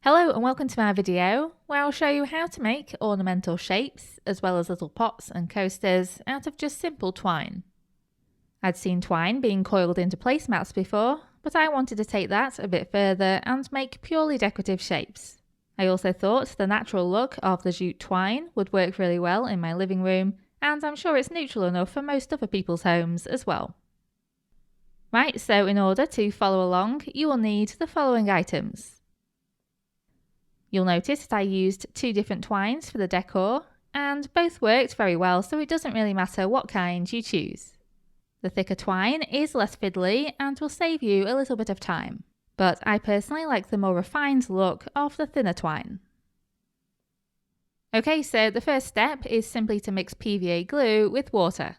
Hello and welcome to my video where I'll show you how to make ornamental shapes as well as little pots and coasters out of just simple twine. I'd seen twine being coiled into placemats before, but I wanted to take that a bit further and make purely decorative shapes. I also thought the natural look of the jute twine would work really well in my living room, and I'm sure it's neutral enough for most other people's homes as well. Right, so in order to follow along, you will need the following items. You'll notice that I used two different twines for the decor, and both worked very well, so it doesn't really matter what kind you choose. The thicker twine is less fiddly and will save you a little bit of time, but I personally like the more refined look of the thinner twine. Okay, so the first step is simply to mix PVA glue with water.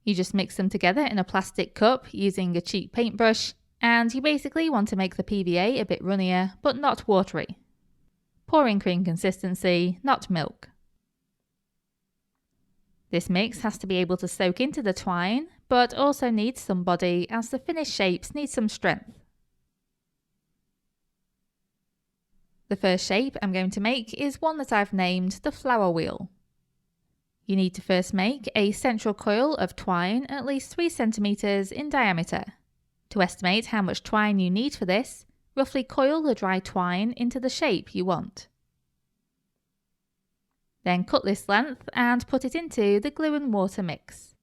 You just mix them together in a plastic cup using a cheap paintbrush, and you basically want to make the PVA a bit runnier but not watery. Pouring cream consistency, not milk. This mix has to be able to soak into the twine, but also needs some body as the finished shapes need some strength. The first shape I'm going to make is one that I've named the flower wheel. You need to first make a central coil of twine at least 3 centimeters in diameter. To estimate how much twine you need for this, roughly coil the dry twine into the shape you want. Then cut this length and put it into the glue and water mix.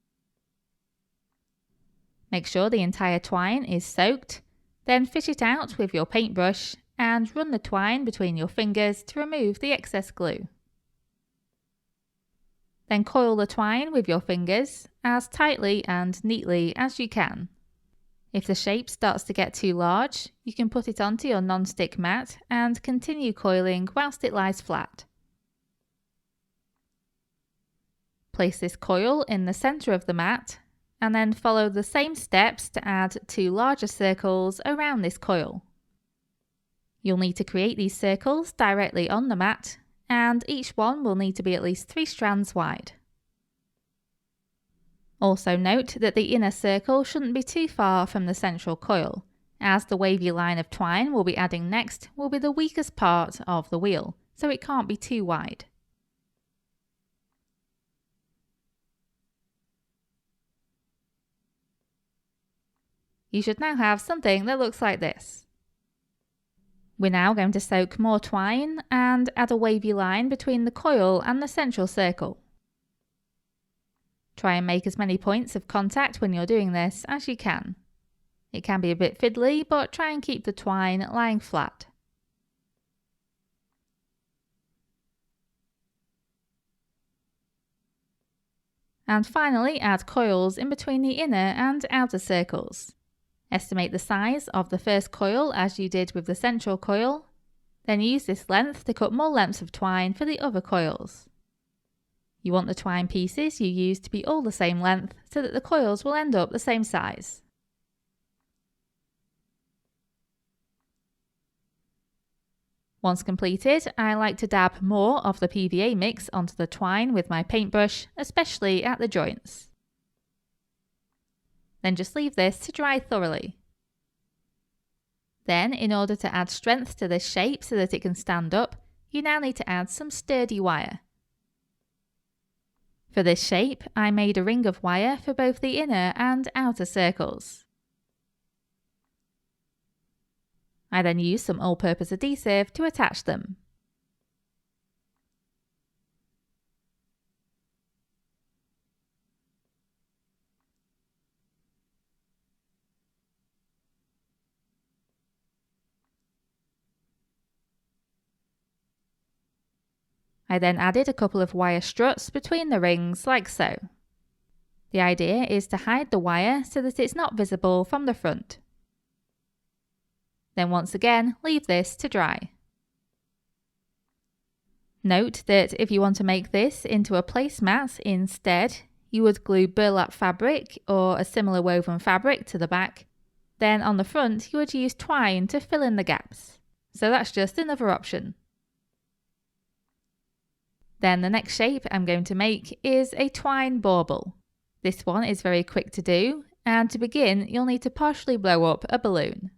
Make sure the entire twine is soaked, then fish it out with your paintbrush and run the twine between your fingers to remove the excess glue. Then coil the twine with your fingers as tightly and neatly as you can. If the shape starts to get too large, you can put it onto your non-stick mat and continue coiling whilst it lies flat. Place this coil in the centre of the mat and then follow the same steps to add 2 larger circles around this coil. You'll need to create these circles directly on the mat, and each one will need to be at least 3 strands wide. Also note that the inner circle shouldn't be too far from the central coil, as the wavy line of twine we'll be adding next will be the weakest part of the wheel, so it can't be too wide. You should now have something that looks like this. We're now going to soak more twine and add a wavy line between the coil and the central circle. Try and make as many points of contact when you're doing this as you can. It can be a bit fiddly, but try and keep the twine lying flat. And finally add coils in between the inner and outer circles. Estimate the size of the first coil as you did with the central coil, then use this length to cut more lengths of twine for the other coils. You want the twine pieces you use to be all the same length so that the coils will end up the same size. Once completed, I like to dab more of the PVA mix onto the twine with my paintbrush, especially at the joints. Then just leave this to dry thoroughly. Then, in order to add strength to this shape so that it can stand up, you now need to add some sturdy wire. For this shape, I made a ring of wire for both the inner and outer circles. I then used some all-purpose adhesive to attach them. I then added a couple of wire struts between the rings like so. The idea is to hide the wire so that it's not visible from the front. Then once again, leave this to dry. Note that if you want to make this into a placemat instead, you would glue burlap fabric or a similar woven fabric to the back. Then on the front, you would use twine to fill in the gaps. So that's just another option. Then the next shape I'm going to make is a twine bauble. This one is very quick to do, and to begin you'll need to partially blow up a balloon.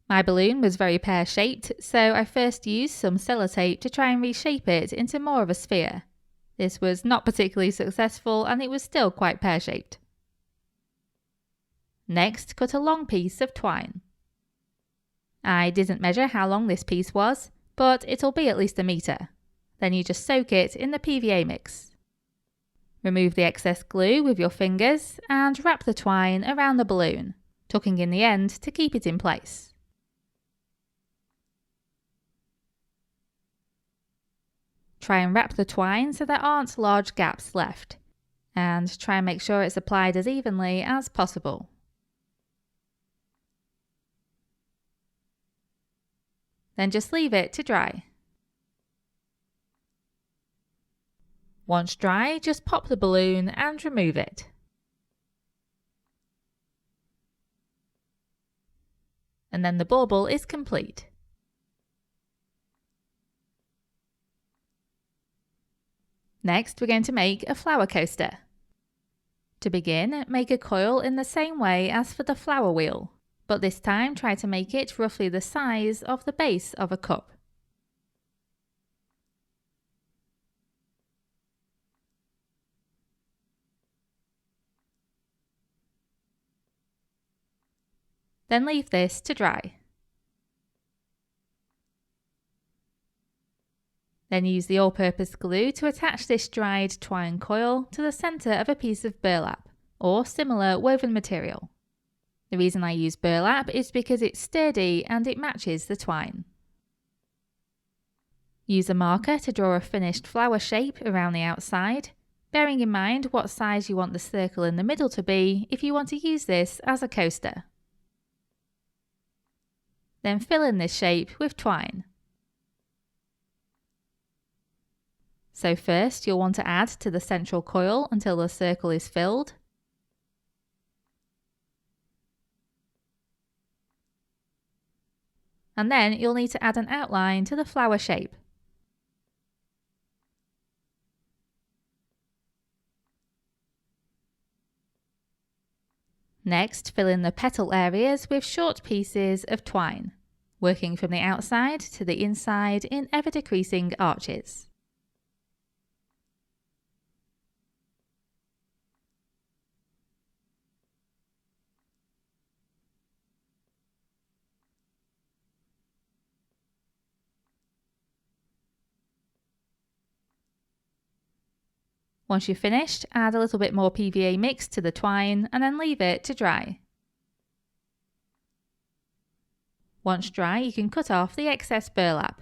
My balloon was very pear-shaped, so I first used some sellotape to try and reshape it into more of a sphere. This was not particularly successful and it was still quite pear-shaped. Next, cut a long piece of twine. I didn't measure how long this piece was, but it'll be at least 1 meter. Then you just soak it in the PVA mix. Remove the excess glue with your fingers and wrap the twine around the balloon, tucking in the end to keep it in place. Try and wrap the twine so there aren't large gaps left, and try and make sure it's applied as evenly as possible. Then just leave it to dry. Once dry, just pop the balloon and remove it. And then the bauble is complete. Next, we're going to make a flower coaster. To begin, make a coil in the same way as for the flower wheel, but this time try to make it roughly the size of the base of a cup. Then leave this to dry. Then use the all-purpose glue to attach this dried twine coil to the centre of a piece of burlap or similar woven material. The reason I use burlap is because it's sturdy and it matches the twine. Use a marker to draw a finished flower shape around the outside, bearing in mind what size you want the circle in the middle to be if you want to use this as a coaster. Then fill in this shape with twine. So first you'll want to add to the central coil until the circle is filled. And then you'll need to add an outline to the flower shape. Next, fill in the petal areas with short pieces of twine, working from the outside to the inside in ever-decreasing arches. Once you've finished, add a little bit more PVA mix to the twine and then leave it to dry. Once dry, you can cut off the excess burlap.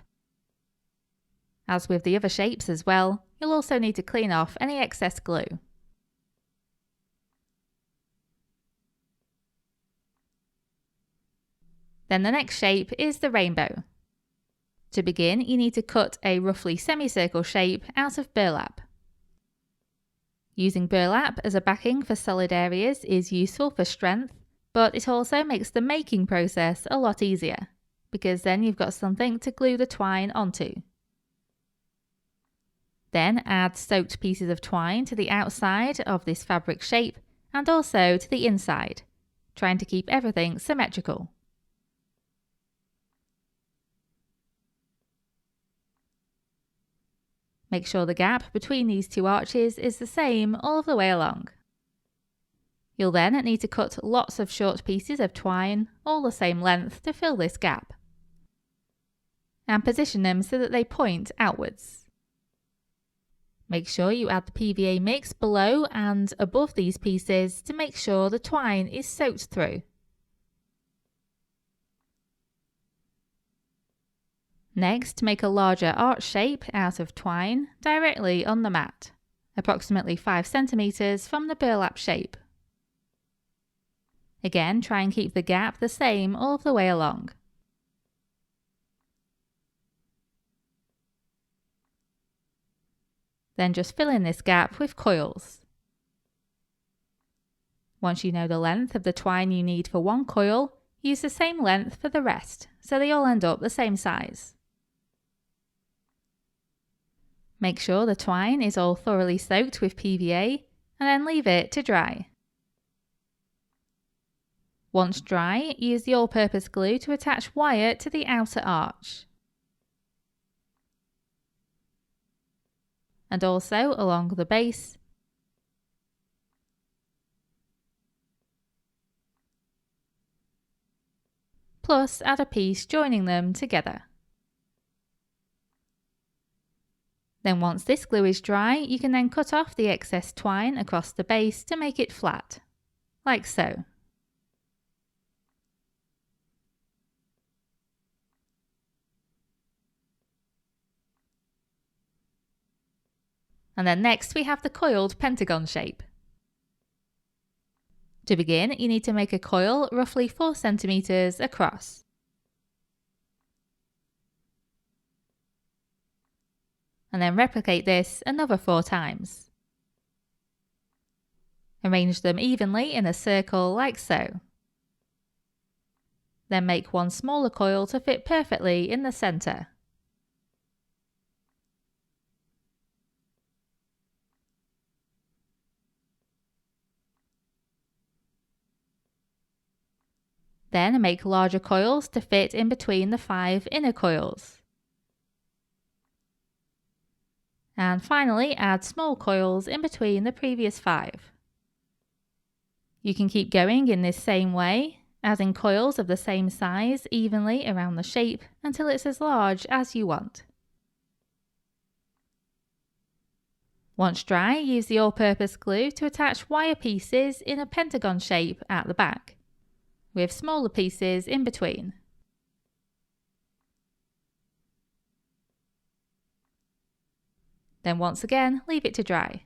As with the other shapes as well, you'll also need to clean off any excess glue. Then the next shape is the rainbow. To begin, you need to cut a roughly semicircle shape out of burlap. Using burlap as a backing for solid areas is useful for strength, but it also makes the making process a lot easier, because then you've got something to glue the twine onto. Then add soaked pieces of twine to the outside of this fabric shape and also to the inside, trying to keep everything symmetrical. Make sure the gap between these two arches is the same all of the way along. You'll then need to cut lots of short pieces of twine, all the same length, to fill this gap, and position them so that they point outwards. Make sure you add the PVA mix below and above these pieces to make sure the twine is soaked through. Next, make a larger arch shape out of twine directly on the mat, approximately 5 centimeters from the burlap shape. Again, try and keep the gap the same all the way along. Then just fill in this gap with coils. Once you know the length of the twine you need for one coil, use the same length for the rest, so they all end up the same size. Make sure the twine is all thoroughly soaked with PVA and then leave it to dry. Once dry, use the all-purpose glue to attach wire to the outer arch. And also along the base. Plus add a piece joining them together. Then once this glue is dry, you can then cut off the excess twine across the base to make it flat, like so. And then next we have the coiled pentagon shape. To begin, you need to make a coil roughly 4 centimeters across. And then replicate this another 4 times. Arrange them evenly in a circle like so. Then make one smaller coil to fit perfectly in the center. Then make larger coils to fit in between the 5 inner coils. And finally add small coils in between the previous 5. You can keep going in this same way, adding coils of the same size evenly around the shape until it's as large as you want. Once dry, use the all-purpose glue to attach wire pieces in a pentagon shape at the back, with smaller pieces in between. Then once again, leave it to dry.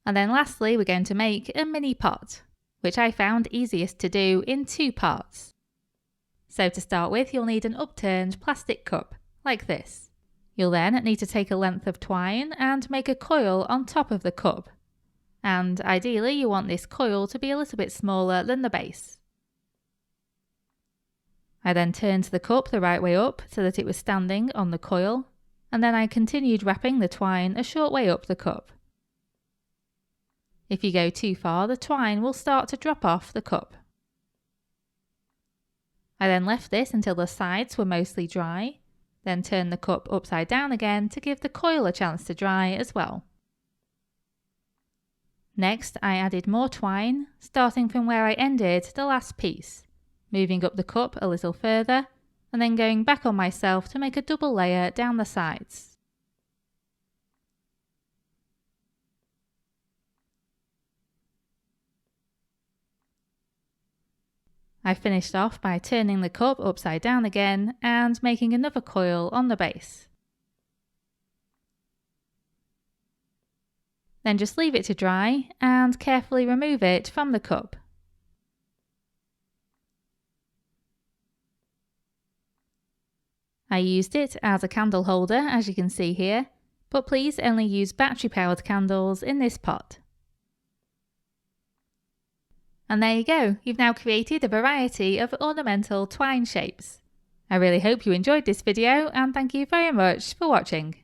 And then lastly, we're going to make a mini pot, which I found easiest to do in 2 parts. So to start with, you'll need an upturned plastic cup, like this. You'll then need to take a length of twine and make a coil on top of the cup. And ideally, you want this coil to be a little bit smaller than the base. I then turned the cup the right way up so that it was standing on the coil, and then I continued wrapping the twine a short way up the cup. If you go too far, the twine will start to drop off the cup. I then left this until the sides were mostly dry, then turned the cup upside down again to give the coil a chance to dry as well. Next, I added more twine, starting from where I ended the last piece, moving up the cup a little further, and then going back on myself to make a double layer down the sides. I finished off by turning the cup upside down again and making another coil on the base. Then just leave it to dry and carefully remove it from the cup. I used it as a candle holder, as you can see here, but please only use battery-powered candles in this pot. And there you go, you've now created a variety of ornamental twine shapes. I really hope you enjoyed this video and thank you very much for watching.